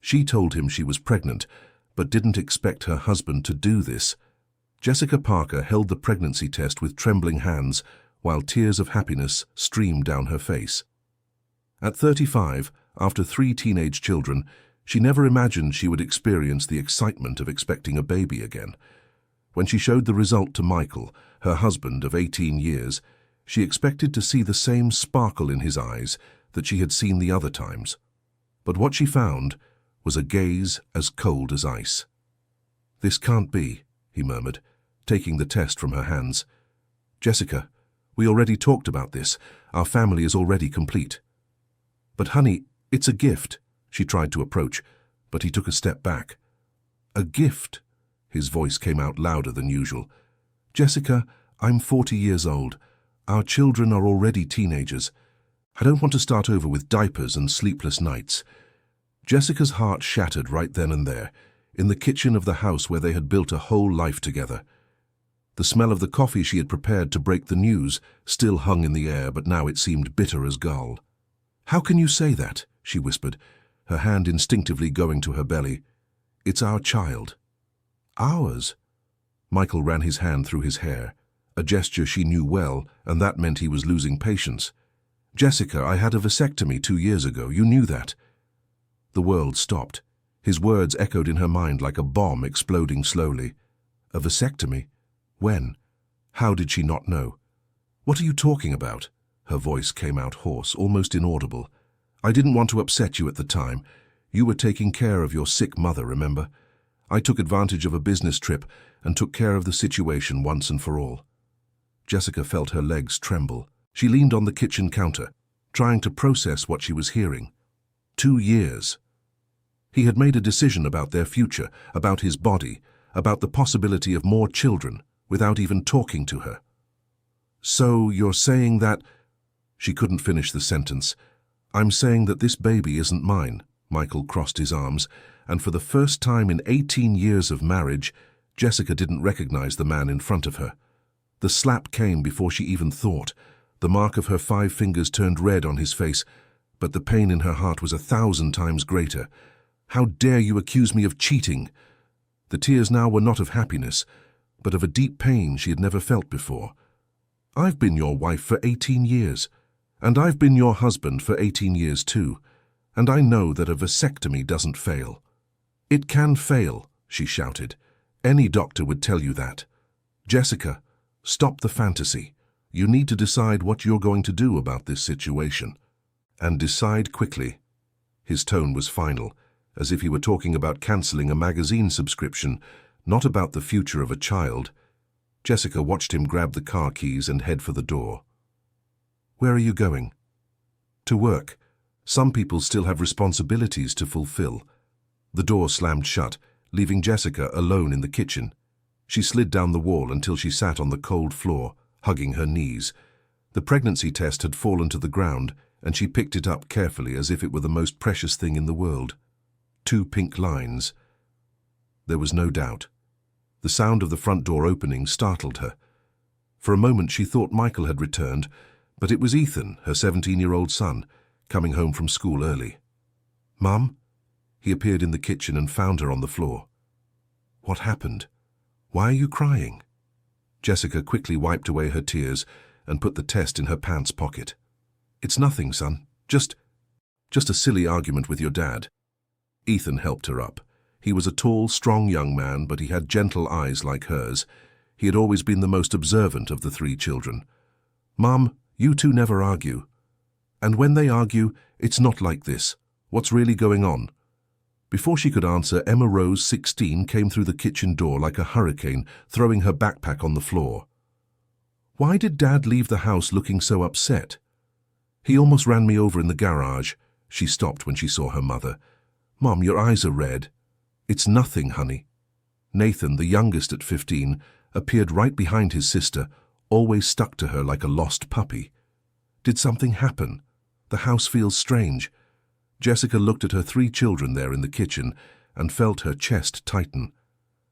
She told him she was pregnant, but didn't expect her husband to do this. Jessica Parker held the pregnancy test with trembling hands while tears of happiness streamed down her face. At 35, after 3 teenage children, she never imagined she would experience the excitement of expecting a baby again. When she showed the result to Michael, her husband of 18 years, she expected to see the same sparkle in his eyes that she had seen the other times. But what she found was a gaze as cold as ice. "This can't be," he murmured, taking the test from her hands. "Jessica, we already talked about this. Our family is already complete." "But honey, it's a gift." She tried to approach, but he took a step back. "A gift?" His voice came out louder than usual. "Jessica, I'm 40 years old. Our children are already teenagers. I don't want to start over with diapers and sleepless nights." Jessica's heart shattered right then and there, in the kitchen of the house where they had built a whole life together. The smell of the coffee she had prepared to break the news still hung in the air, but now it seemed bitter as gall. "How can you say that?" she whispered, her hand instinctively going to her belly. "It's our child." "Ours?" Michael ran his hand through his hair, a gesture she knew well, and that meant he was losing patience. "Jessica, I had a vasectomy 2 years ago. You knew that." The world stopped. His words echoed in her mind like a bomb exploding slowly. A vasectomy? When? How did she not know? "What are you talking about?" Her voice came out hoarse, almost inaudible. "I didn't want to upset you at the time. You were taking care of your sick mother, remember? I took advantage of a business trip and took care of the situation once and for all." Jessica felt her legs tremble. She leaned on the kitchen counter, trying to process what she was hearing. 2 years. He had made a decision about their future, about his body, about the possibility of more children, without even talking to her. "So you're saying that—" She couldn't finish the sentence. "I'm saying that this baby isn't mine." Michael crossed his arms, and for the first time in 18 years of marriage, Jessica didn't recognize the man in front of her. The slap came before she even thought. The mark of her 5 fingers turned red on his face, but the pain in her heart was 1,000 times greater. "How dare you accuse me of cheating?" The tears now were not of happiness, but of a deep pain she had never felt before. "I've been your wife for 18 years, and I've been your husband for 18 years too, and I know that a vasectomy doesn't fail." "It can fail," she shouted. "Any doctor would tell you that. Jessica, stop the fantasy. You need to decide what you're going to do about this situation. And decide quickly." His tone was final, as if he were talking about cancelling a magazine subscription, not about the future of a child. Jessica watched him grab the car keys and head for the door. "Where are you going?" "To work. Some people still have responsibilities to fulfill." The door slammed shut, leaving Jessica alone in the kitchen. She slid down the wall until she sat on the cold floor, hugging her knees. The pregnancy test had fallen to the ground, and she picked it up carefully as if it were the most precious thing in the world. 2 pink lines. There was no doubt. The sound of the front door opening startled her. For a moment she thought Michael had returned, but it was Ethan, her 17-year-old son, coming home from school early. "Mum?" He appeared in the kitchen and found her on the floor. "What happened? Why are you crying?" Jessica quickly wiped away her tears and put the test in her pants pocket. "It's nothing, son. Just a silly argument with your dad." Ethan helped her up. He was a tall, strong young man, but he had gentle eyes like hers. He had always been the most observant of the 3 children. "Mum, you two never argue. And when they argue, it's not like this. What's really going on?" Before she could answer, Emma Rose, 16, came through the kitchen door like a hurricane, throwing her backpack on the floor. "Why did Dad leave the house looking so upset?" "He almost ran me over in the garage." She stopped when she saw her mother. "Mom, your eyes are red." "It's nothing, honey." Nathan, the youngest at 15, appeared right behind his sister, always stuck to her like a lost puppy. "Did something happen? The house feels strange." Jessica looked at her 3 children there in the kitchen and felt her chest tighten.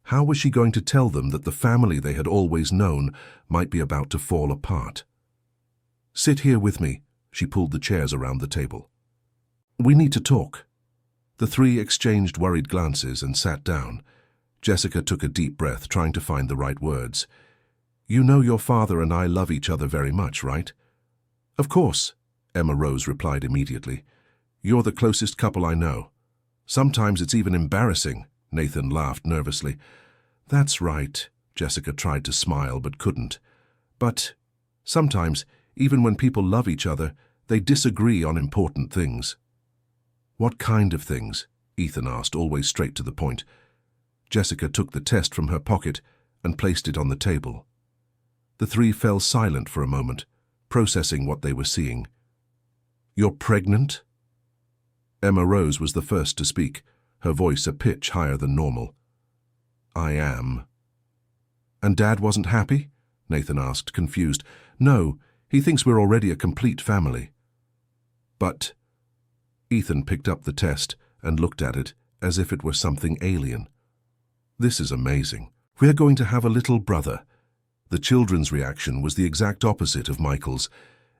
How was she going to tell them that the family they had always known might be about to fall apart? "Sit here with me." She pulled the chairs around the table. "We need to talk." The three exchanged worried glances and sat down. Jessica took a deep breath, trying to find the right words. "You know your father and I love each other very much, right?" "Of course," Emma Rose replied immediately. "You're the closest couple I know. Sometimes it's even embarrassing," Nathan laughed nervously. "That's right," Jessica tried to smile but couldn't. "But sometimes, even when people love each other, they disagree on important things." "What kind of things?" Ethan asked, always straight to the point. Jessica took the test from her pocket and placed it on the table. The three fell silent for a moment, processing what they were seeing. "You're pregnant?" Emma Rose was the first to speak, her voice a pitch higher than normal. "I am." "And Dad wasn't happy?" Nathan asked, confused. "No, he thinks we're already a complete family." "But—" Ethan picked up the test and looked at it as if it were something alien. "This is amazing. We're going to have a little brother." The children's reaction was the exact opposite of Michael's.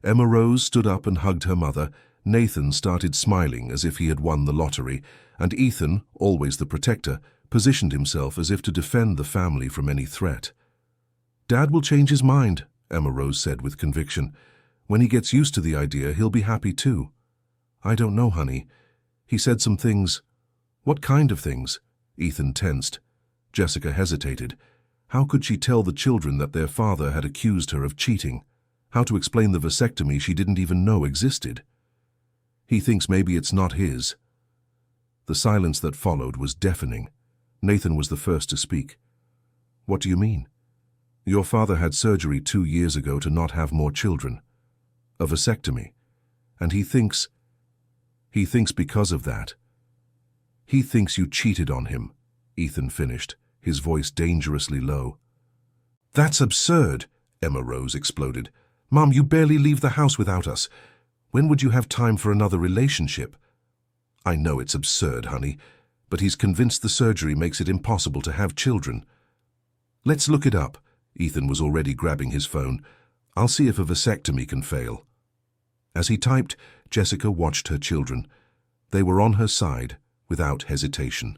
Emma Rose stood up and hugged her mother. Nathan started smiling as if he had won the lottery, and Ethan, always the protector, positioned himself as if to defend the family from any threat. "Dad will change his mind," Emma Rose said with conviction. "When he gets used to the idea, he'll be happy too." "I don't know, honey. He said some things." "What kind of things?" Ethan tensed. Jessica hesitated. How could she tell the children that their father had accused her of cheating? How to explain the vasectomy she didn't even know existed? "He thinks maybe it's not his." The silence that followed was deafening. Nathan was the first to speak. "What do you mean?" "Your father had surgery 2 years ago to not have more children. A vasectomy. And he thinks because of that. He thinks you cheated on him," Ethan finished, his voice dangerously low. "That's absurd," Emma Rose exploded. "Mom, you barely leave the house without us. When would you have time for another relationship?" "I know it's absurd, honey, but he's convinced the surgery makes it impossible to have children." "Let's look it up." Ethan was already grabbing his phone. "I'll see if a vasectomy can fail." As he typed, Jessica watched her children. They were on her side, without hesitation.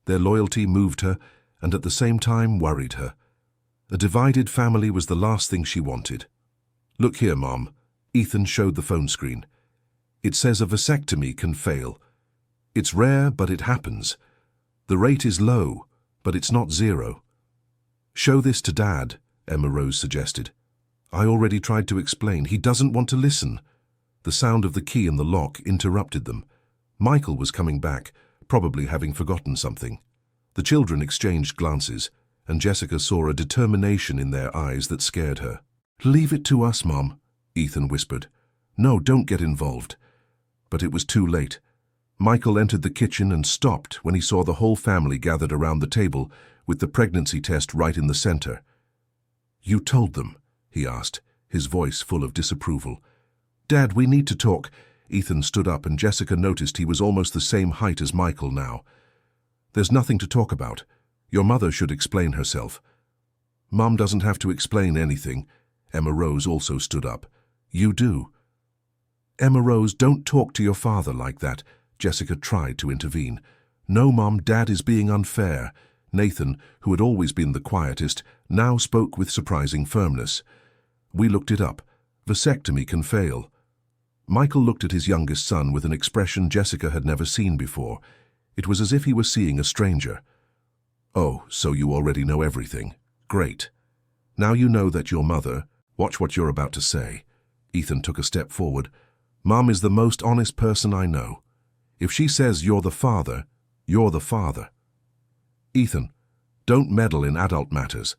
Their loyalty moved her, and at the same time worried her. A divided family was the last thing she wanted. "Look here, Mom." Ethan showed the phone screen. "It says a vasectomy can fail. It's rare, but it happens. The rate is low, but it's not zero." "Show this to Dad," Emma Rose suggested. "I already tried to explain. He doesn't want to listen." The sound of the key in the lock interrupted them. Michael was coming back, probably having forgotten something. The children exchanged glances, and Jessica saw a determination in their eyes that scared her. "Leave it to us, Mom," Ethan whispered. "No, don't get involved." But it was too late. Michael entered the kitchen and stopped when he saw the whole family gathered around the table, with the pregnancy test right in the center. "You told them?" he asked, his voice full of disapproval. "Dad, we need to talk." Ethan stood up, and Jessica noticed he was almost the same height as Michael now. "There's nothing to talk about. Your mother should explain herself." "Mom doesn't have to explain anything." Emma Rose also stood up. "You do." "Emma Rose, don't talk to your father like that." Jessica tried to intervene. "No, Mom, Dad is being unfair." Nathan, who had always been the quietest, now spoke with surprising firmness. "We looked it up. Vasectomy can fail." Michael looked at his youngest son with an expression Jessica had never seen before. It was as if he were seeing a stranger. "Oh, so you already know everything. Great. Now you know that your mother—" "Watch what you're about to say." Ethan took a step forward. "Mom is the most honest person I know. If she says you're the father, you're the father." "Ethan, don't meddle in adult matters."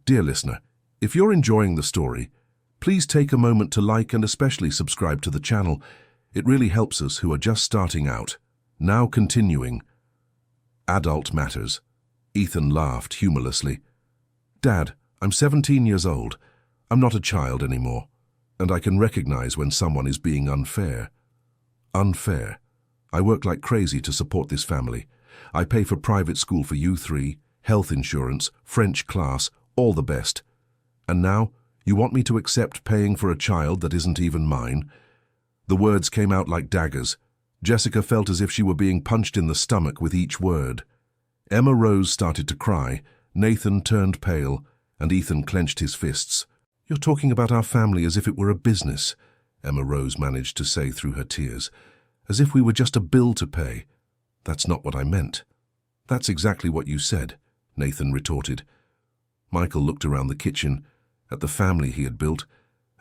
Dear listener, if you're enjoying the story, please take a moment to like and especially subscribe to the channel. It really helps us who are just starting out. Now continuing. Adult matters. Ethan laughed humorlessly. "Dad, I'm 17 years old. I'm not a child anymore, and I can recognize when someone is being unfair. Unfair. I work like crazy to support this family. I pay for private school for you three, health insurance, French class, all the best. And now, you want me to accept paying for a child that isn't even mine?" The words came out like daggers. Jessica felt as if she were being punched in the stomach with each word. Emma Rose started to cry, Nathan turned pale, and Ethan clenched his fists. "You're talking about our family as if it were a business," Emma Rose managed to say through her tears. "As if we were just a bill to pay. That's not what I meant." "That's exactly what you said," Nathan retorted. Michael looked around the kitchen, at the family he had built,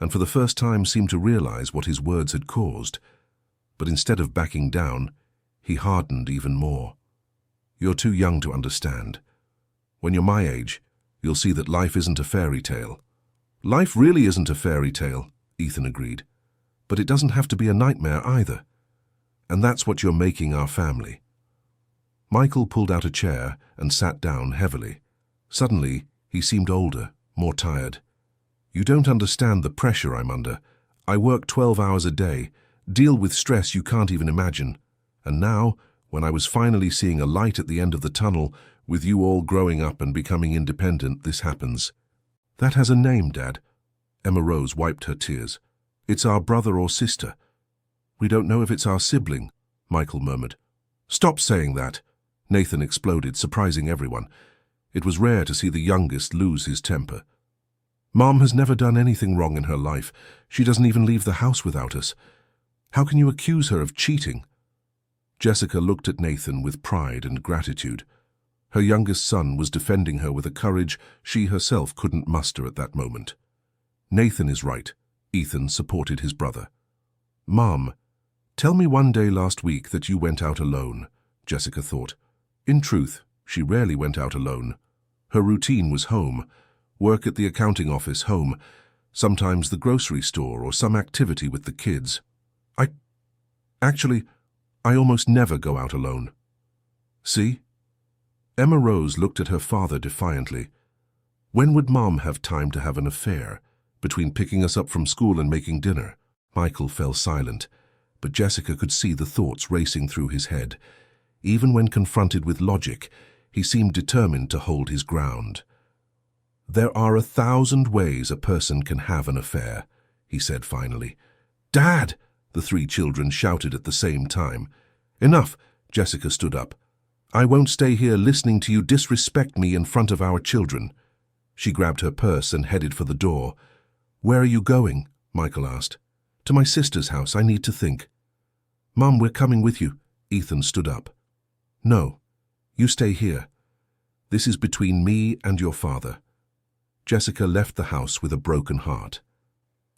and for the first time seemed to realize what his words had caused. But instead of backing down, he hardened even more. "You're too young to understand. When you're my age, you'll see that life isn't a fairy tale." "Life really isn't a fairy tale," Ethan agreed. "But it doesn't have to be a nightmare either. And that's what you're making our family." Michael pulled out a chair and sat down heavily. Suddenly, he seemed older, more tired. "You don't understand the pressure I'm under. I work 12 hours a day, deal with stress you can't even imagine. And now, when I was finally seeing a light at the end of the tunnel, with you all growing up and becoming independent, this happens." "That has a name, Dad." Emma Rose wiped her tears. "It's our brother or sister." "We don't know if it's our sibling," Michael murmured. "Stop saying that," Nathan exploded, surprising everyone. It was rare to see the youngest lose his temper. "Mom has never done anything wrong in her life. She doesn't even leave the house without us. How can you accuse her of cheating?" Jessica looked at Nathan with pride and gratitude. Her youngest son was defending her with a courage she herself couldn't muster at that moment. "Nathan is right," Ethan supported his brother. "Mom, tell me one day last week that you went out alone," Jessica thought. In truth, she rarely went out alone. Her routine was home, work at the accounting office, home, sometimes the grocery store or some activity with the kids. I almost never go out alone." "See?" Emma Rose looked at her father defiantly. "When would Mom have time to have an affair, between picking us up from school and making dinner?" Michael fell silent, but Jessica could see the thoughts racing through his head. Even when confronted with logic, he seemed determined to hold his ground. "There are 1,000 ways a person can have an affair," he said finally. "Dad!" the 3 children shouted at the same time. "Enough!" Jessica stood up. "I won't stay here listening to you disrespect me in front of our children." She grabbed her purse and headed for the door. "Where are you going?" Michael asked. "To my sister's house. I need to think." "Mom, we're coming with you." Ethan stood up. "No, you stay here. This is between me and your father." Jessica left the house with a broken heart.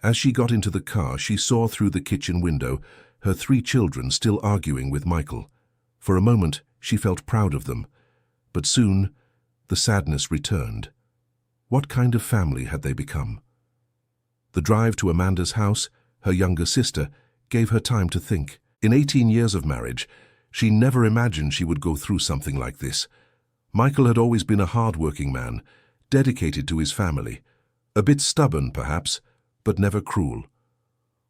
As she got into the car, she saw through the kitchen window her 3 children still arguing with Michael. For a moment, she felt proud of them. But soon, the sadness returned. What kind of family had they become? The drive to Amanda's house, her younger sister, gave her time to think. In 18 years of marriage, she never imagined she would go through something like this. Michael had always been a hard-working man, dedicated to his family. A bit stubborn, perhaps, but never cruel.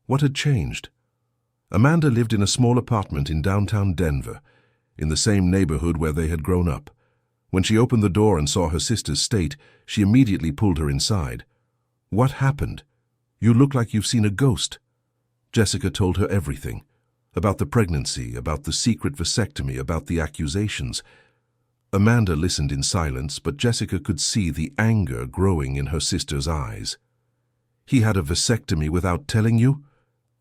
What had changed? Amanda lived in a small apartment in downtown Denver, in the same neighborhood where they had grown up. When she opened the door and saw her sister's state, she immediately pulled her inside. "What happened? You look like you've seen a ghost." Jessica told her everything. About the pregnancy, about the secret vasectomy, about the accusations. Amanda listened in silence, but Jessica could see the anger growing in her sister's eyes. "He had a vasectomy without telling you?"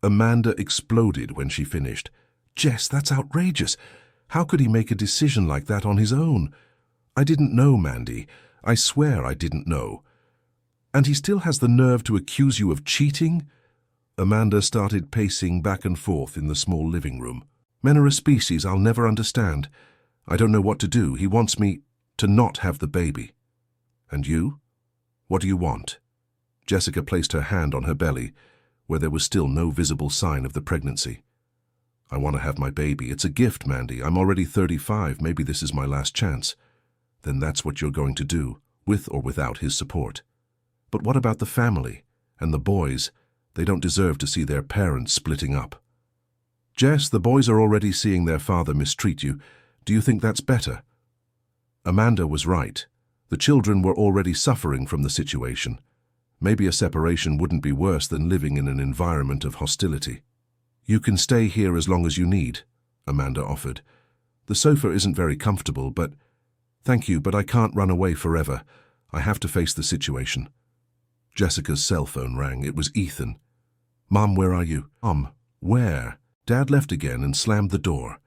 Amanda exploded when she finished. "Jess, that's outrageous. How could he make a decision like that on his own?" "I didn't know, Mandy. I swear I didn't know." "And he still has the nerve to accuse you of cheating?" Amanda started pacing back and forth in the small living room. "Men are a species I'll never understand. I don't know what to do. He wants me to not have the baby." "And you? What do you want?" Jessica placed her hand on her belly, where there was still no visible sign of the pregnancy. "I want to have my baby. It's a gift, Mandy. I'm already 35. Maybe this is my last chance." "Then that's what you're going to do, with or without his support." "But what about the family? And the boys? They don't deserve to see their parents splitting up." "Jess, the boys are already seeing their father mistreat you. Do you think that's better?" Amanda was right. The children were already suffering from the situation. Maybe a separation wouldn't be worse than living in an environment of hostility. "You can stay here as long as you need," Amanda offered. "The sofa isn't very comfortable, but—" "Thank you, but I can't run away forever. I have to face the situation." Jessica's cell phone rang. It was Ethan. "Mom, where are you?" "Mom, where?" Dad left again and slammed the door.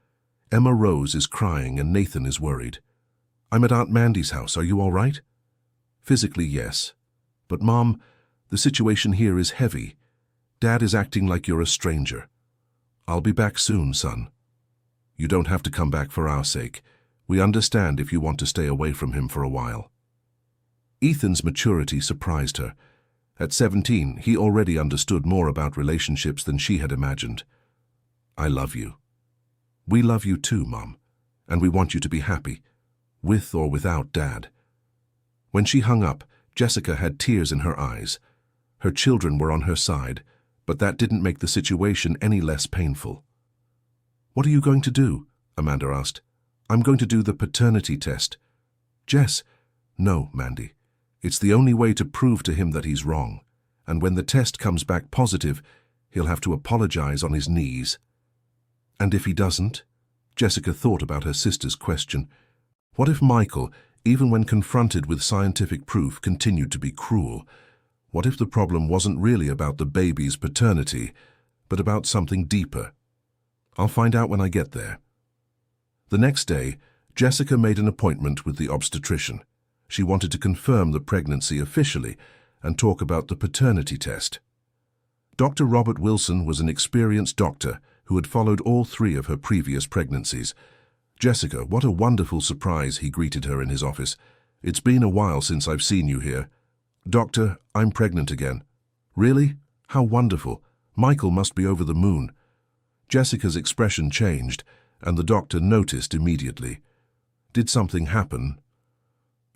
"Emma Rose is crying and Nathan is worried." "I'm at Aunt Mandy's house. Are you all right?" "Physically, yes. But Mom, the situation here is heavy. Dad is acting like you're a stranger." "I'll be back soon, son." "You don't have to come back for our sake. We understand if you want to stay away from him for a while." Ethan's maturity surprised her. At 17, he already understood more about relationships than she had imagined. "I love you." "We love you too, Mom, and we want you to be happy, with or without Dad." When she hung up, Jessica had tears in her eyes. Her children were on her side, but that didn't make the situation any less painful. "What are you going to do?" Amanda asked. "I'm going to do the paternity test." "Jess." "No, Mandy. It's the only way to prove to him that he's wrong. And when the test comes back positive, he'll have to apologize on his knees." "And if he doesn't?" Jessica thought about her sister's question. What if Michael, even when confronted with scientific proof, continued to be cruel? What if the problem wasn't really about the baby's paternity, but about something deeper? "I'll find out when I get there." The next day, Jessica made an appointment with the obstetrician. She wanted to confirm the pregnancy officially and talk about the paternity test. Dr. Robert Wilson was an experienced doctor who had followed all 3 of her previous pregnancies. "Jessica, what a wonderful surprise," he greeted her in his office. "It's been a while since I've seen you here." "Doctor, I'm pregnant again." "Really? How wonderful. Michael must be over the moon." Jessica's expression changed, and the doctor noticed immediately. "Did something happen?"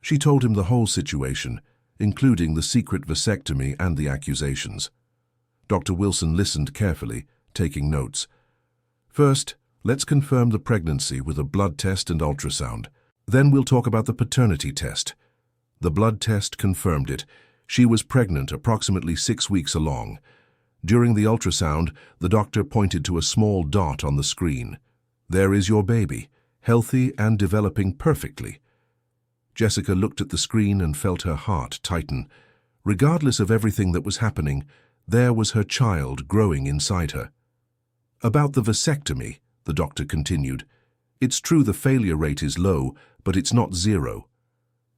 She told him the whole situation, including the secret vasectomy and the accusations. Dr. Wilson listened carefully, taking notes. "First, let's confirm the pregnancy with a blood test and ultrasound. Then we'll talk about the paternity test." The blood test confirmed it. She was pregnant, approximately 6 weeks along. During the ultrasound, the doctor pointed to a small dot on the screen. "There is your baby, healthy and developing perfectly." Jessica looked at the screen and felt her heart tighten. Regardless of everything that was happening, there was her child growing inside her. "About the vasectomy," the doctor continued, "it's true the failure rate is low, but it's not zero.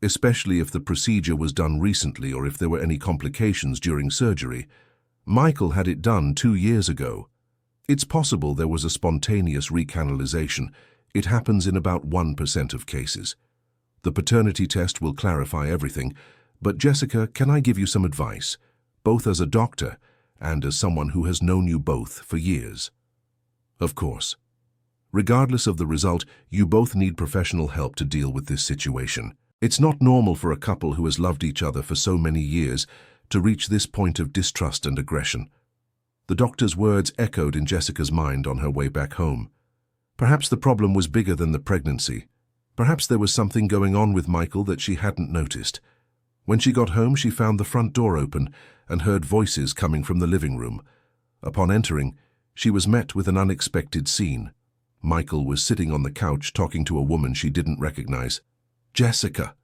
Especially if the procedure was done recently or if there were any complications during surgery. Michael had it done 2 years ago. It's possible there was a spontaneous recanalization. It happens in about 1% of cases. The paternity test will clarify everything, but Jessica, can I give you some advice, both as a doctor and as someone who has known you both for years?" "Of course." "Regardless of the result, you both need professional help to deal with this situation. It's not normal for a couple who has loved each other for so many years to reach this point of distrust and aggression." The doctor's words echoed in Jessica's mind on her way back home. Perhaps the problem was bigger than the pregnancy. Perhaps there was something going on with Michael that she hadn't noticed. When she got home, she found the front door open and heard voices coming from the living room. Upon entering, she was met with an unexpected scene. Michael was sitting on the couch talking to a woman she didn't recognize. "Jessica!"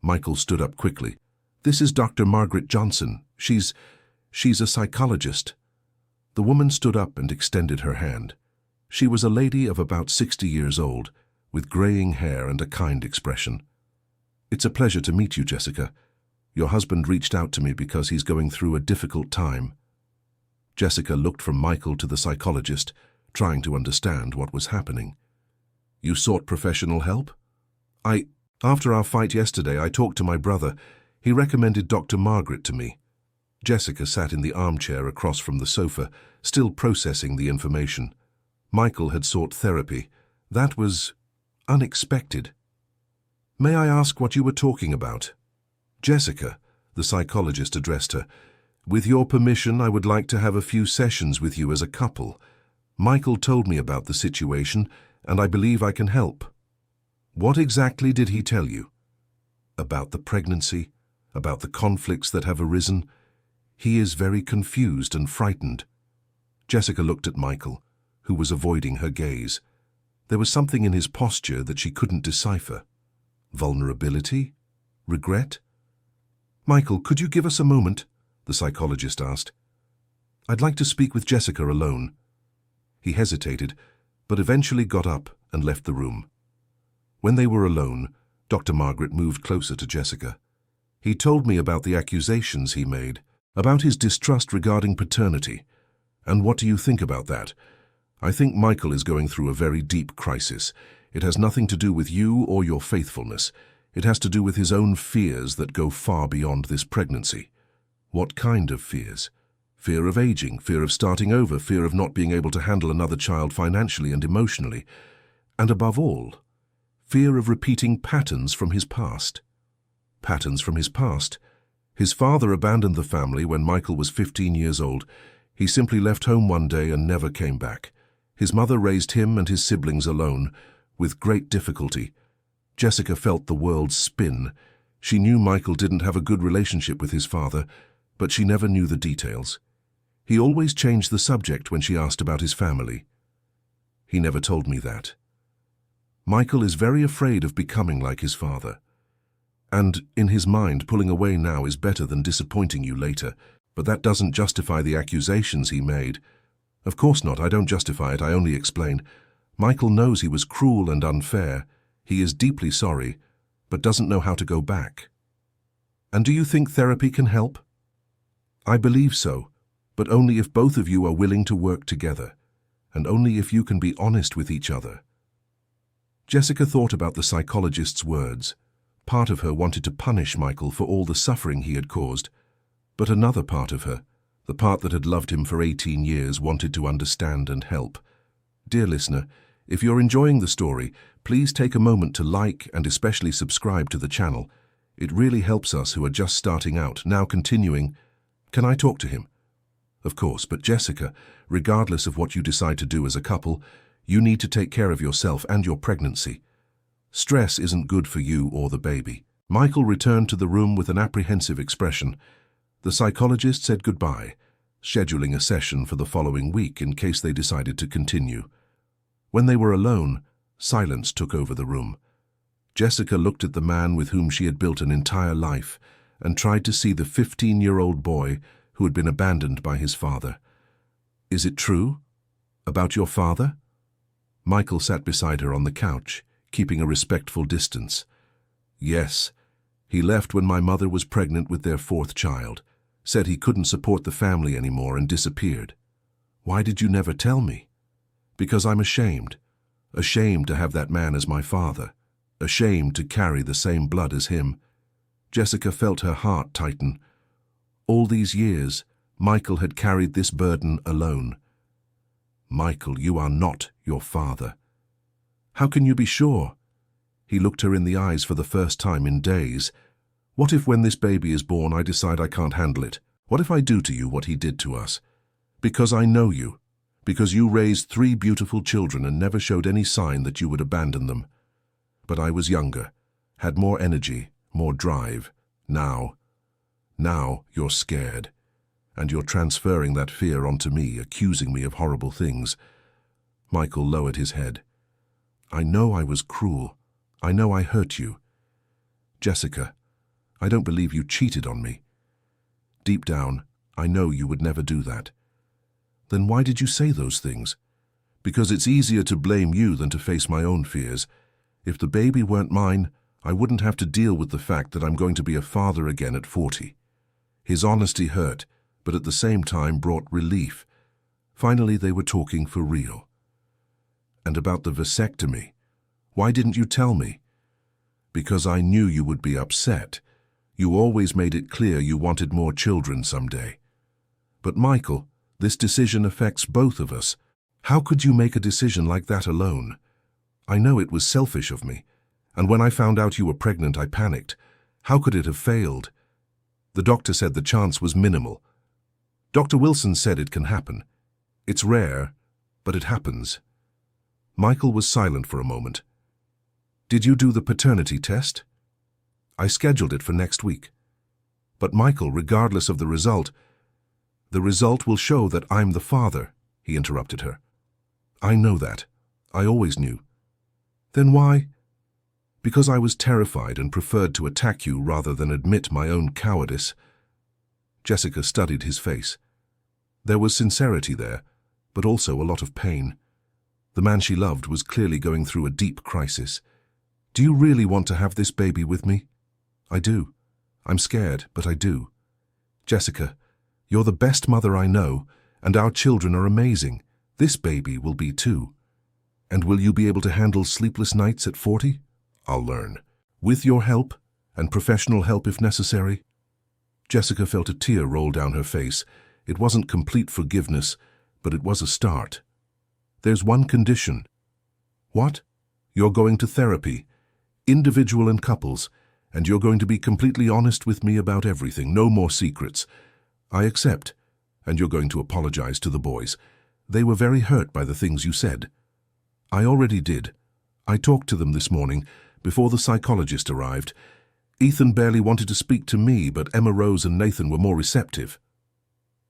Michael stood up quickly. "This is Dr. Margaret Johnson. She's a psychologist." The woman stood up and extended her hand. She was a lady of about 60 years old, with graying hair and a kind expression. "It's a pleasure to meet you, Jessica. Your husband reached out to me because he's going through a difficult time." Jessica looked from Michael to the psychologist, trying to understand what was happening. "You sought professional help?" After our fight yesterday, I talked to my brother. He recommended Dr. Margaret to me." Jessica sat in the armchair across from the sofa, still processing the information. Michael had sought therapy. That was unexpected. "May I ask what you were talking about?" "Jessica," the psychologist addressed her, "with your permission, I would like to have a few sessions with you as a couple. Michael told me about the situation, and I believe I can help." "What exactly did he tell you?" "About the pregnancy, about the conflicts that have arisen. He is very confused and frightened." Jessica looked at Michael, who was avoiding her gaze. There was something in his posture that she couldn't decipher. Vulnerability? Regret? "Michael, could you give us a moment?" the psychologist asked. "I'd like to speak with Jessica alone." He hesitated, but eventually got up and left the room. When they were alone, Dr. Margaret moved closer to Jessica. "He told me about the accusations he made, about his distrust regarding paternity. And what do you think about that? I think Michael is going through a very deep crisis. It has nothing to do with you or your faithfulness. It has to do with his own fears that go far beyond this pregnancy." "What kind of fears?" "Fear of aging, fear of starting over, fear of not being able to handle another child financially and emotionally. And above all, fear of repeating patterns from his past." "Patterns from his past?" "His father abandoned the family when Michael was 15 years old. He simply left home one day and never came back. His mother raised him and his siblings alone, with great difficulty." Jessica felt the world spin. She knew Michael didn't have a good relationship with his father, but she never knew the details. He always changed the subject when she asked about his family. "He never told me that." "Michael is very afraid of becoming like his father. And, in his mind, pulling away now is better than disappointing you later. But that doesn't justify the accusations he made." "Of course not. I don't justify it. I only explain. Michael knows he was cruel and unfair. He is deeply sorry, but doesn't know how to go back." "And do you think therapy can help?" "I believe so, but only if both of you are willing to work together, and only if you can be honest with each other." Jessica thought about the psychologist's words. Part of her wanted to punish Michael for all the suffering he had caused, but another part of her, the part that had loved him for 18 years, wanted to understand and help. Dear listener, if you're enjoying the story, please take a moment to like and especially subscribe to the channel. It really helps us who are just starting out. Now continuing, can I talk to him? Of course, but Jessica, regardless of what you decide to do as a couple, you need to take care of yourself and your pregnancy. Stress isn't good for you or the baby. Michael returned to the room with an apprehensive expression. The psychologist said goodbye, scheduling a session for the following week in case they decided to continue. When they were alone, silence took over the room. Jessica looked at the man with whom she had built an entire life and tried to see the 15-year-old boy who had been abandoned by his father. "Is it true? About your father?" Michael sat beside her on the couch, keeping a respectful distance. "Yes. He left when my mother was pregnant with their 4th child, said he couldn't support the family anymore and disappeared." "Why did you never tell me?" "Because I'm ashamed. Ashamed to have that man as my father. Ashamed to carry the same blood as him." Jessica felt her heart tighten. All these years, Michael had carried this burden alone. "Michael, you are not your father." "How can you be sure?" He looked her in the eyes for the first time in days. "What if when this baby is born I decide I can't handle it? What if I do to you what he did to us? Because I know you. Because you raised 3 beautiful children and never showed any sign that you would abandon them. But I was younger, had more energy, more drive. Now you're scared. And you're transferring that fear onto me, accusing me of horrible things." Michael lowered his head. "I know I was cruel. I know I hurt you. Jessica, I don't believe you cheated on me. Deep down, I know you would never do that." "Then why did you say those things?" "Because it's easier to blame you than to face my own fears. If the baby weren't mine, I wouldn't have to deal with the fact that I'm going to be a father again at 40. His honesty hurt, but at the same time brought relief. Finally, they were talking for real. "And about the vasectomy, why didn't you tell me?" "Because I knew you would be upset. You always made it clear you wanted more children someday." "But Michael, this decision affects both of us. How could you make a decision like that alone? I know it was selfish of me, and when I found out you were pregnant, I panicked. How could it have failed? The doctor said the chance was minimal. Dr. Wilson said it can happen. It's rare, but it happens." Michael was silent for a moment. "Did you do the paternity test?" "I scheduled it for next week." "But Michael, regardless of the result will show that I'm the father," he interrupted her. "I know that. I always knew. Then why? Because I was terrified and preferred to attack you rather than admit my own cowardice. Jessica studied his face. There was sincerity there, but also a lot of pain. The man she loved was clearly going through a deep crisis. Do you really want to have this baby with me? I do. I'm scared, but I do. Jessica, you're the best mother I know, and our children are amazing. This baby will be too. And will you be able to handle sleepless nights at 40? I'll learn. With your help, and professional help if necessary. Jessica felt a tear roll down her face. It wasn't complete forgiveness, but it was a start. There's one condition. What? You're going to therapy, individual and couples, and you're going to be completely honest with me about everything, no more secrets. I accept, and you're going to apologize to the boys. They were very hurt by the things you said. I already did. I talked to them this morning, before the psychologist arrived. Ethan barely wanted to speak to me, but Emma Rose and Nathan were more receptive.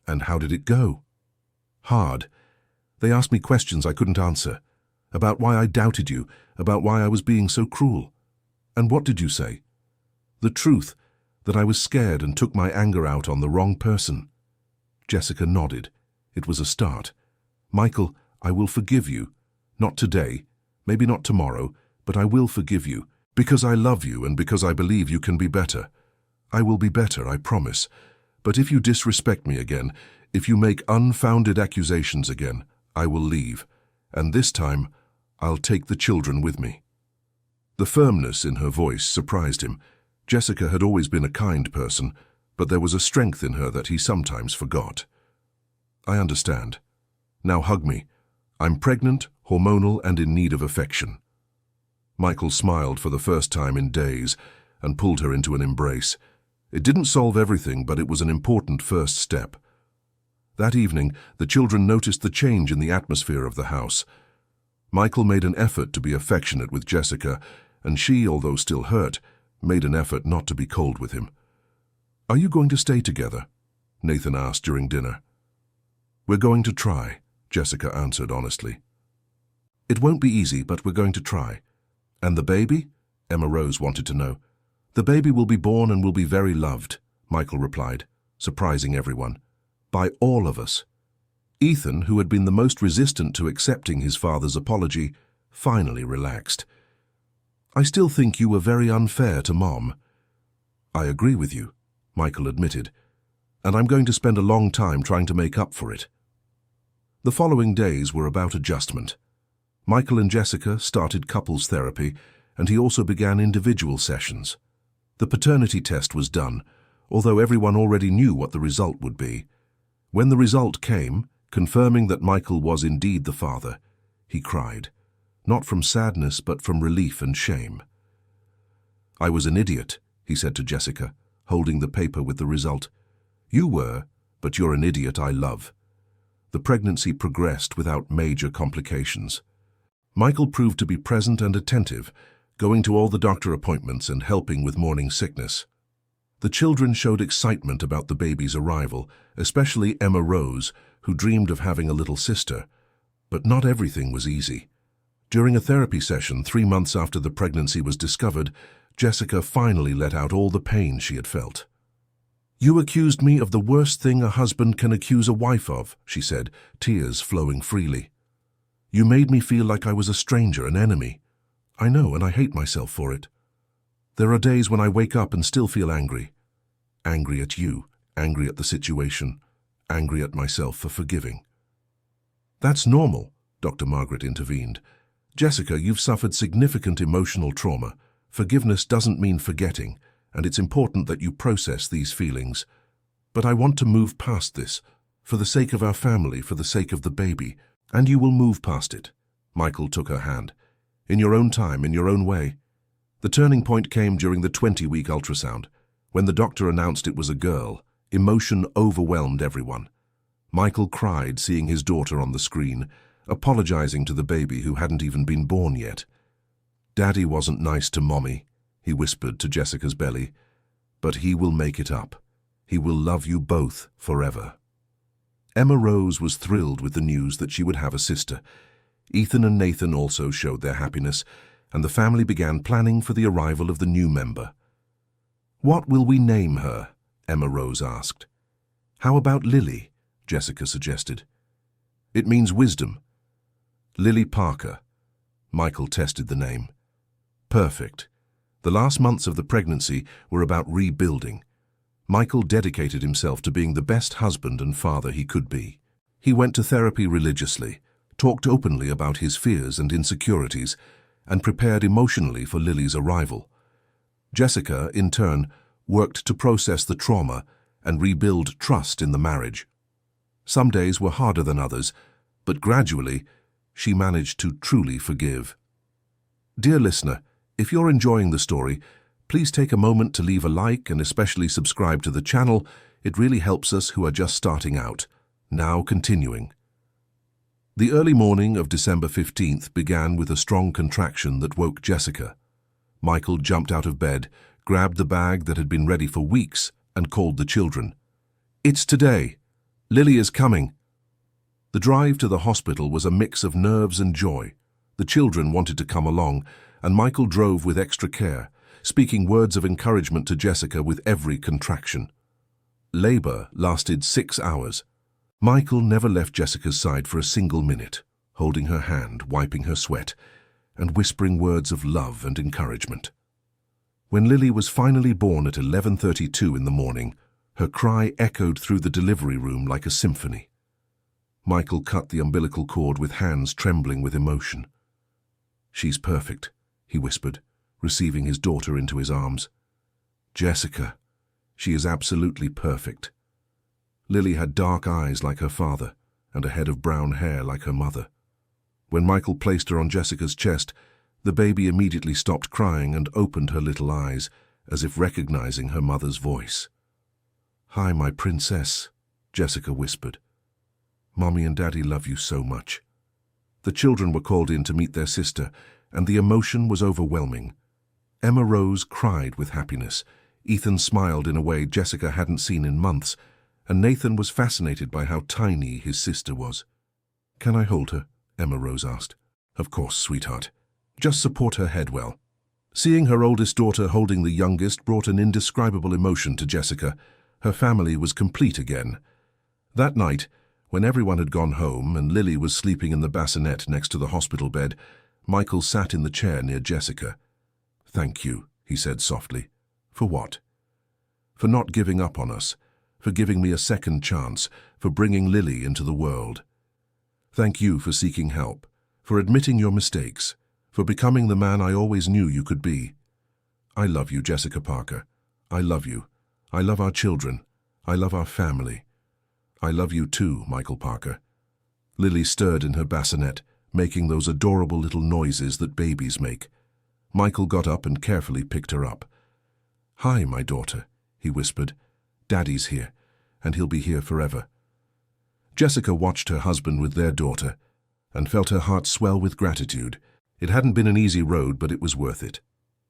And how did it go? Hard. They asked me questions I couldn't answer, about why I doubted you, about why I was being so cruel. And what did you say? The truth, that I was scared and took my anger out on the wrong person. Jessica nodded. It was a start. Michael, I will forgive you. Not today, maybe not tomorrow, but I will forgive you, because I love you and because I believe you can be better. I will be better, I promise. But if you disrespect me again, if you make unfounded accusations again, I will leave, and this time I'll take the children with me. The firmness in her voice surprised him. Jessica had always been a kind person, but there was a strength in her that he sometimes forgot. I understand. Now hug me. I'm pregnant, hormonal, and in need of affection. Michael smiled for the first time in days and pulled her into an embrace. It didn't solve everything, but it was an important first step. That evening, the children noticed the change in the atmosphere of the house. Michael made an effort to be affectionate with Jessica, and she, although still hurt, made an effort not to be cold with him. Are you going to stay together? Nathan asked during dinner. We're going to try, Jessica answered honestly. It won't be easy, but we're going to try. And the baby? Emma Rose wanted to know. The baby will be born and will be very loved, Michael replied, surprising everyone. By all of us. Ethan, who had been the most resistant to accepting his father's apology, finally relaxed. I still think you were very unfair to Mom. I agree with you, Michael admitted, and I'm going to spend a long time trying to make up for it. The following days were about adjustment. Michael and Jessica started couples therapy, and he also began individual sessions. The paternity test was done, although everyone already knew what the result would be. When the result came, confirming that Michael was indeed the father, he cried, not from sadness but from relief and shame. I was an idiot, he said to Jessica, holding the paper with the result. You were, but you're an idiot I love. The pregnancy progressed without major complications. Michael proved to be present and attentive, going to all the doctor appointments and helping with morning sickness. The children showed excitement about the baby's arrival, especially Emma Rose, who dreamed of having a little sister. But not everything was easy. During a therapy session 3 months after the pregnancy was discovered, Jessica finally let out all the pain she had felt. You accused me of the worst thing a husband can accuse a wife of, she said, tears flowing freely. You made me feel like I was a stranger, an enemy. I know, and I hate myself for it. There are days when I wake up and still feel angry. Angry at you, angry at the situation, angry at myself for forgiving. That's normal, Dr. Margaret intervened. Jessica, you've suffered significant emotional trauma. Forgiveness doesn't mean forgetting, and it's important that you process these feelings. But I want to move past this, for the sake of our family, for the sake of the baby, and you will move past it. Michael took her hand. In your own time, in your own way. The turning point came during the 20-week ultrasound. When the doctor announced it was a girl, emotion overwhelmed everyone. Michael cried seeing his daughter on the screen, apologizing to the baby who hadn't even been born yet. Daddy wasn't nice to Mommy, he whispered to Jessica's belly, but he will make it up. He will love you both forever. Emma Rose was thrilled with the news that she would have a sister. Ethan and Nathan also showed their happiness, and the family began planning for the arrival of the new member. "What will we name her?" Emma Rose asked. "How about Lily?" Jessica suggested. "It means wisdom." "Lily Parker." Michael tested the name. "Perfect." The last months of the pregnancy were about rebuilding. Michael dedicated himself to being the best husband and father he could be. He went to therapy religiously, talked openly about his fears and insecurities, and prepared emotionally for Lily's arrival. Jessica, in turn, worked to process the trauma and rebuild trust in the marriage. Some days were harder than others, but gradually, she managed to truly forgive. Dear listener, if you're enjoying the story, please take a moment to leave a like and especially subscribe to the channel. It really helps us who are just starting out. Now continuing. The early morning of December 15th began with a strong contraction that woke Jessica. Michael jumped out of bed, grabbed the bag that had been ready for weeks, and called the children. "It's today. Lily is coming." The drive to the hospital was a mix of nerves and joy. The children wanted to come along, and Michael drove with extra care, speaking words of encouragement to Jessica with every contraction. Labor lasted 6 hours. Michael never left Jessica's side for a single minute, holding her hand, wiping her sweat, and whispering words of love and encouragement. When Lily was finally born at 11:32 in the morning, her cry echoed through the delivery room like a symphony. Michael cut the umbilical cord with hands trembling with emotion. "She's perfect," he whispered, receiving his daughter into his arms. "Jessica, she is absolutely perfect." Lily had dark eyes like her father and a head of brown hair like her mother. When Michael placed her on Jessica's chest, the baby immediately stopped crying and opened her little eyes, as if recognizing her mother's voice. "Hi, my princess," Jessica whispered. "Mommy and Daddy love you so much." The children were called in to meet their sister, and the emotion was overwhelming. Emma Rose cried with happiness. Ethan smiled in a way Jessica hadn't seen in months, and Nathan was fascinated by how tiny his sister was. "Can I hold her?" Emma Rose asked. "Of course, sweetheart. Just support her head well." Seeing her oldest daughter holding the youngest brought an indescribable emotion to Jessica. Her family was complete again. That night, when everyone had gone home and Lily was sleeping in the bassinet next to the hospital bed, Michael sat in the chair near Jessica. "Thank you," he said softly. "For what?" "For not giving up on us, for giving me a second chance, for bringing Lily into the world. Thank you for seeking help, for admitting your mistakes, for becoming the man I always knew you could be. I love you, Jessica Parker. I love you. I love our children. I love our family. I love you too, Michael Parker." Lily stirred in her bassinet, making those adorable little noises that babies make. Michael got up and carefully picked her up. "Hi, my daughter," he whispered. "Daddy's here, and he'll be here forever." Jessica watched her husband with their daughter and felt her heart swell with gratitude. It hadn't been an easy road, but it was worth it.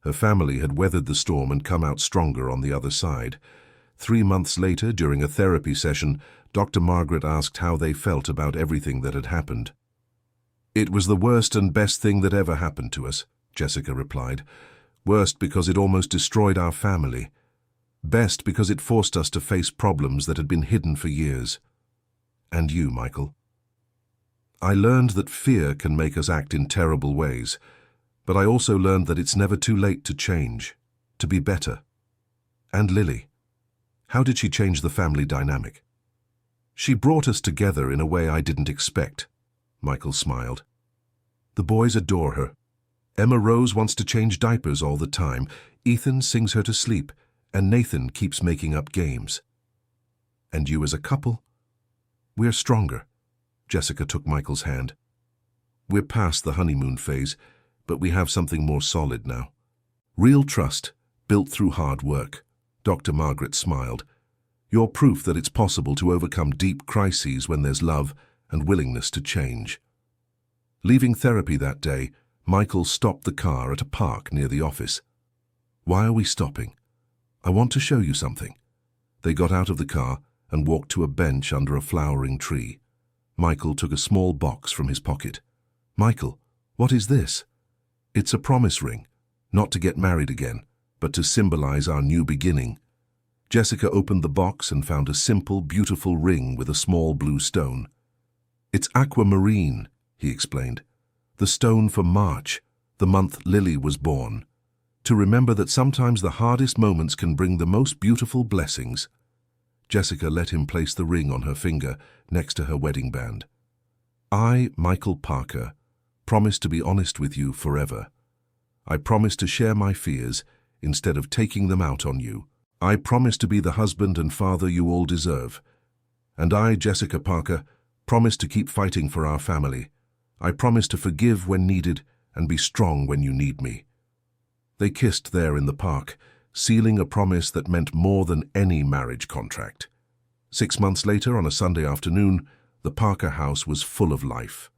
Her family had weathered the storm and come out stronger on the other side. 3 months later, during a therapy session, Dr. Margaret asked how they felt about everything that had happened. "It was the worst and best thing that ever happened to us," Jessica replied. "Worst because it almost destroyed our family. Best because it forced us to face problems that had been hidden for years. And you, Michael?" "I learned that fear can make us act in terrible ways, but I also learned that it's never too late to change, to be better." "And Lily? How did she change the family dynamic?" "She brought us together in a way I didn't expect," Michael smiled. "The boys adore her. Emma Rose wants to change diapers all the time, Ethan sings her to sleep, and Nathan keeps making up games." "And you as a couple?" "We're stronger." Jessica took Michael's hand. "We're past the honeymoon phase, but we have something more solid now. Real trust, built through hard work." Dr. Margaret smiled. "You're proof that it's possible to overcome deep crises when there's love and willingness to change." Leaving therapy that day, Michael stopped the car at a park near the office. "Why are we stopping?" "I want to show you something." They got out of the car and walked to a bench under a flowering tree. Michael took a small box from his pocket. "Michael, what is this?" It's a promise ring, not to get married again, but to symbolize our new beginning. Jessica opened the box and found a simple, beautiful ring with a small blue stone. It's aquamarine, he explained. The stone for March, the month Lily was born. To remember that sometimes the hardest moments can bring the most beautiful blessings. Jessica let him place the ring on her finger next to her wedding band. I, Michael Parker, promise to be honest with you forever. I promise to share my fears instead of taking them out on you. I promise to be the husband and father you all deserve. And I, Jessica Parker, promise to keep fighting for our family. I promise to forgive when needed and be strong when you need me. They kissed there in the park, sealing a promise that meant more than any marriage contract. 6 months later, on a Sunday afternoon, the Parker house was full of life.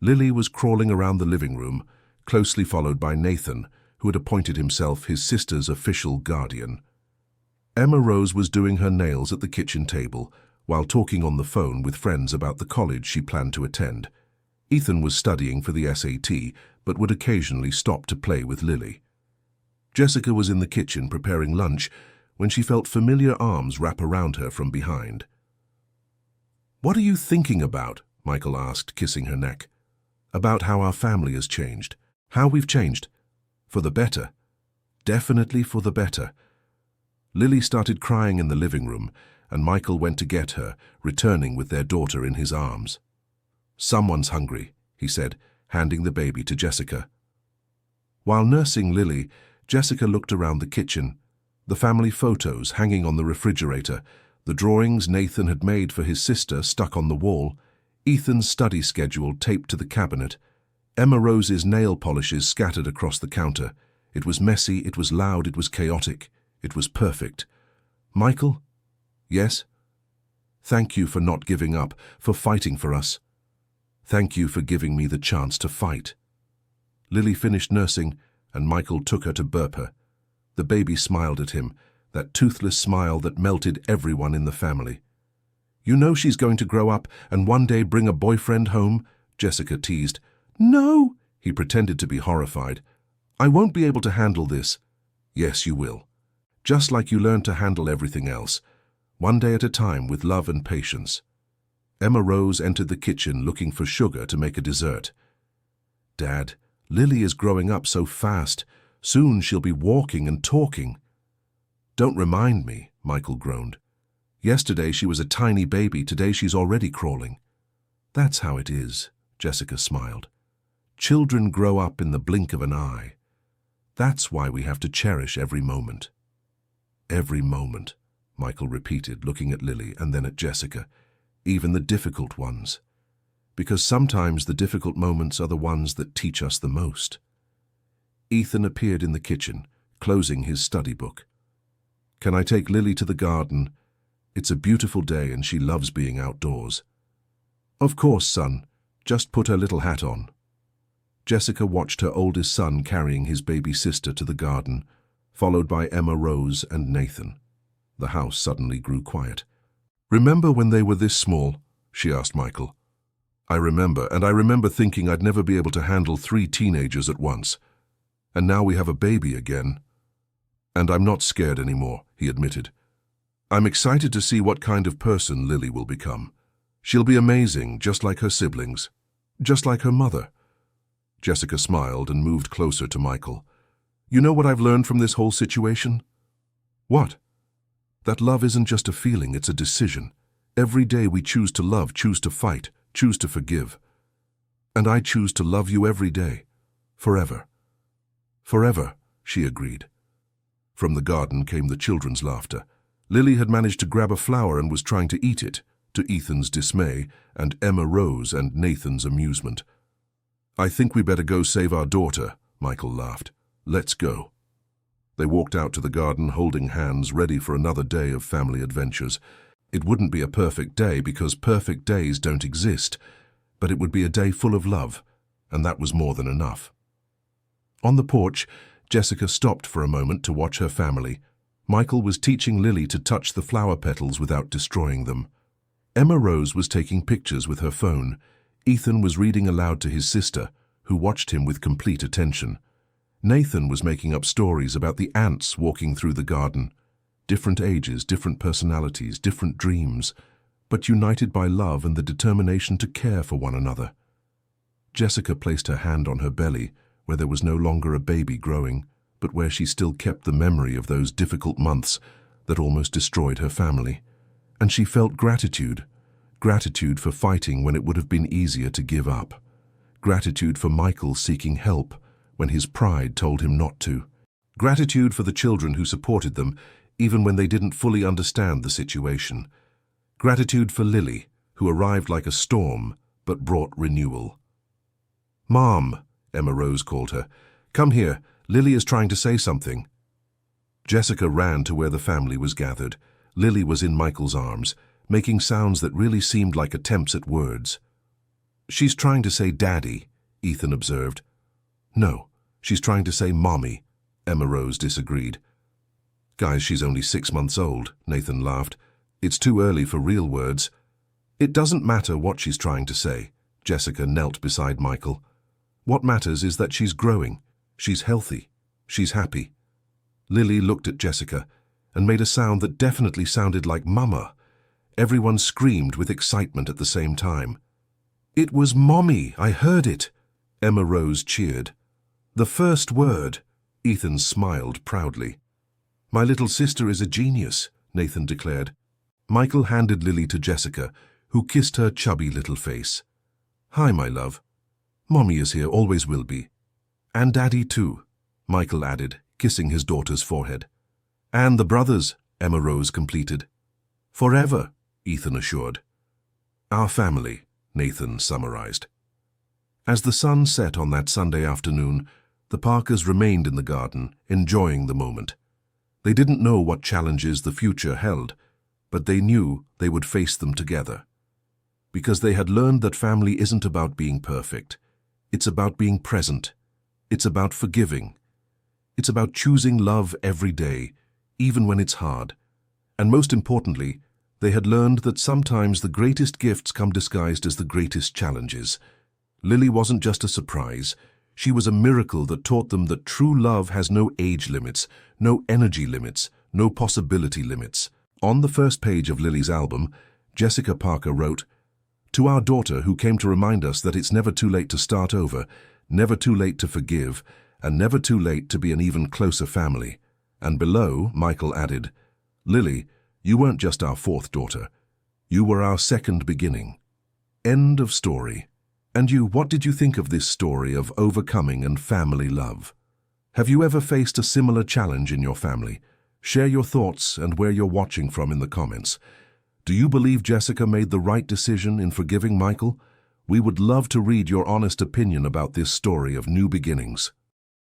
Lily was crawling around the living room, closely followed by Nathan, who had appointed himself his sister's official guardian. Emma Rose was doing her nails at the kitchen table while talking on the phone with friends about the college she planned to attend. Ethan was studying for the SAT, but would occasionally stop to play with Lily. Jessica was in the kitchen preparing lunch when she felt familiar arms wrap around her from behind. "What are you thinking about?" Michael asked, kissing her neck. "About how our family has changed. How we've changed. For the better. Definitely for the better." Lily started crying in the living room, and Michael went to get her, returning with their daughter in his arms. "Someone's hungry," he said, handing the baby to Jessica. While nursing Lily, Jessica looked around the kitchen. The family photos hanging on the refrigerator, the drawings Nathan had made for his sister stuck on the wall, Ethan's study schedule taped to the cabinet, Emma Rose's nail polishes scattered across the counter. It was messy, it was loud, it was chaotic. It was perfect. "Michael?" "Yes?" "Thank you for not giving up, for fighting for us. Thank you for giving me the chance to fight." Lily finished nursing, and Michael took her to burp her. The baby smiled at him, that toothless smile that melted everyone in the family. "You know she's going to grow up and one day bring a boyfriend home?" Jessica teased. "No!" He pretended to be horrified. "I won't be able to handle this." "Yes, you will. Just like you learned to handle everything else, one day at a time with love and patience." Emma Rose entered the kitchen looking for sugar to make a dessert. "Dad, Lily is growing up so fast. Soon she'll be walking and talking." "Don't remind me," Michael groaned. "Yesterday she was a tiny baby, today she's already crawling." "That's how it is," Jessica smiled. "Children grow up in the blink of an eye. That's why we have to cherish every moment." "Every moment," Michael repeated, looking at Lily and then at Jessica. "Even the difficult ones. Because sometimes the difficult moments are the ones that teach us the most." Ethan appeared in the kitchen, closing his study book. "Can I take Lily to the garden? It's a beautiful day and she loves being outdoors." "Of course, son. Just put her little hat on." Jessica watched her oldest son carrying his baby sister to the garden, followed by Emma Rose and Nathan. The house suddenly grew quiet. "Remember when they were this small?" she asked Michael. "I remember, and I remember thinking I'd never be able to handle 3 teenagers at once. And now we have a baby again. And I'm not scared anymore," he admitted. "I'm excited to see what kind of person Lily will become. She'll be amazing, just like her siblings. Just like her mother." Jessica smiled and moved closer to Michael. "You know what I've learned from this whole situation?" "What?" "That love isn't just a feeling, it's a decision. Every day we choose to love, choose to fight, choose to forgive. And I choose to love you every day. Forever." "Forever," she agreed. From the garden came the children's laughter. Lily had managed to grab a flower and was trying to eat it, to Ethan's dismay and Emma Rose and Nathan's amusement. "I think we better go save our daughter," Michael laughed. "Let's go." They walked out to the garden holding hands, ready for another day of family adventures. It wouldn't be a perfect day because perfect days don't exist, but it would be a day full of love, and that was more than enough. On the porch, Jessica stopped for a moment to watch her family. Michael was teaching Lily to touch the flower petals without destroying them. Emma Rose was taking pictures with her phone. Ethan was reading aloud to his sister, who watched him with complete attention. Nathan was making up stories about the ants walking through the garden. Different ages, different personalities, different dreams, but united by love and the determination to care for one another. Jessica placed her hand on her belly, where there was no longer a baby growing, but where she still kept the memory of those difficult months that almost destroyed her family. And she felt gratitude. Gratitude for fighting when it would have been easier to give up. Gratitude for Michael seeking help when his pride told him not to. Gratitude for the children who supported them, even when they didn't fully understand the situation. Gratitude for Lily, who arrived like a storm, but brought renewal. "Mom," Emma Rose called her. "Come here, Lily is trying to say something." Jessica ran to where the family was gathered. Lily was in Michael's arms, making sounds that really seemed like attempts at words. "She's trying to say Daddy," Ethan observed. "No, she's trying to say Mommy," Emma Rose disagreed. "Guys, she's only 6 months old," Nathan laughed. "It's too early for real words." "It doesn't matter what she's trying to say." Jessica knelt beside Michael. "What matters is that she's growing. She's healthy. She's happy." Lily looked at Jessica and made a sound that definitely sounded like Mama. Everyone screamed with excitement at the same time. "It was Mommy, I heard it," Emma Rose cheered. "The first word," Ethan smiled proudly. "My little sister is a genius," Nathan declared. Michael handed Lily to Jessica, who kissed her chubby little face. "Hi, my love. Mommy is here, always will be. And Daddy too," Michael added, kissing his daughter's forehead. "And the brothers," Emma Rose completed. "Forever," Ethan assured. "Our family," Nathan summarized. As the sun set on that Sunday afternoon, the Parkers remained in the garden, enjoying the moment. They didn't know what challenges the future held, but they knew they would face them together. Because they had learned that family isn't about being perfect. It's about being present. It's about forgiving. It's about choosing love every day, even when it's hard. And most importantly, they had learned that sometimes the greatest gifts come disguised as the greatest challenges. Lily wasn't just a surprise. She was a miracle that taught them that true love has no age limits, no energy limits, no possibility limits. On the first page of Lily's album, Jessica Parker wrote, "To our daughter who came to remind us that it's never too late to start over, never too late to forgive, and never too late to be an even closer family." And below, Michael added, "Lily, you weren't just our fourth daughter. You were our second beginning." End of story. And you, what did you think of this story of overcoming and family love? Have you ever faced a similar challenge in your family? Share your thoughts and where you're watching from in the comments. Do you believe Jessica made the right decision in forgiving Michael? We would love to read your honest opinion about this story of new beginnings.